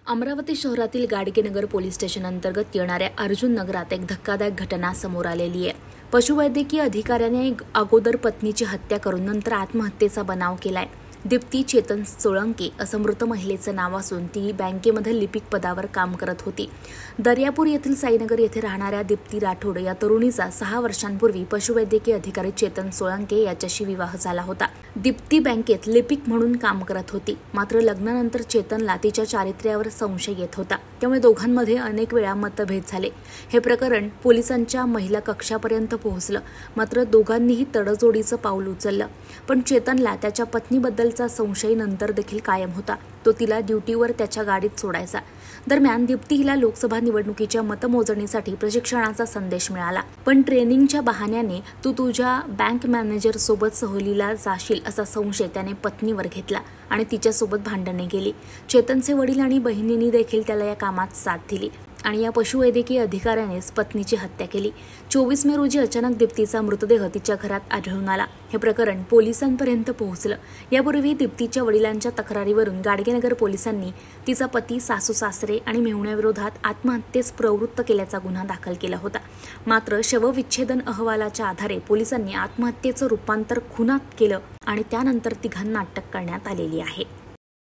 अमरावती शहरातील Gadgenagar police station अंतर्गत येणाऱ्या अर्जुन नगरात एक धक्कादायक घटना समोर आलेली आहे। पशुवैद्यकीय अधिकाऱ्याने अगोदर पत्नीची हत्या करून नंतर आत्महत्येचा बनाव केलाय। दीप्ती चेतन सोळंके असं मृत महिलेचं नाव असून ती बँकेमध्ये लिपिक पदावर काम करत होती। दर्यापूर येथील साईनगर येथे राहणाऱ्या दीप्ती राठोड या तरुणीचा 6 वर्षांपूर्वी पशुवैद्यकीय अधिकारी चेतन सोळंके याच्याशी विवाह झाला होता। दीप्ती बँकेत लिपिक म्हणून काम करत होती, मात्र लग्नानंतर चेतनला तिच्या चारित्र्यावर संशय येत होता, त्यामुळे दोघांमध्ये अनेक वेळा मतभेद झाले। हे प्रकरण पोलिसांच्या महिला कक्षापर्यंत पोहोचलं, मात्र दोघांनीही तडजोडीचं पाऊल उचललं। पण चेतनला त्याच्या पत्नीबद्दलचा संशय नंतर देखील कायम होता। तो तिला ड्युटीवर त्याच्या गाडीत सोडायचा। दरम्यान दीप्ती हिला लोकसभा निवडणुकीच्या मतमोजणीसाठी प्रशिक्षणाचा संदेश मिळाला, पण ट्रेनिंगच्या बहाण्याने तू तुझ्या बँक मॅनेजर सोबत सहलीला जाशील असा संशय त्याने पत्नीवर घेतला आणि तिच्यासोबत भांडणे केली। चेतनचे वडील आणि बहिणींनी देखील त्याला या कामात साथ दिली आणि या पशुवैद्यकीय अधिकाऱ्यानेच पत्नीची हत्या केली। 24 मे रोजी अचानक दीप्तीचा मृतदेह तिच्या घरात आढळून आला। हे प्रकरण पोलिसांपर्यंत पोहोचलं। यापूर्वी दीप्तीच्या वडिलांच्या तक्रारीवरून गाडगेनगर पोलिसांनी तिचा पती, सासू-सासरे आणि मेहुण्याविरोधात आत्महत्येस प्रवृत्त केल्याचा गुन्हा दाखल केला होता। मात्र शवविच्छेदन अहवालाच्या आधारे पोलिसांनी आत्महत्येचं रूपांतर खुनात केलं आणि त्यानंतर तिघांना अटक करण्यात आलेली आहे।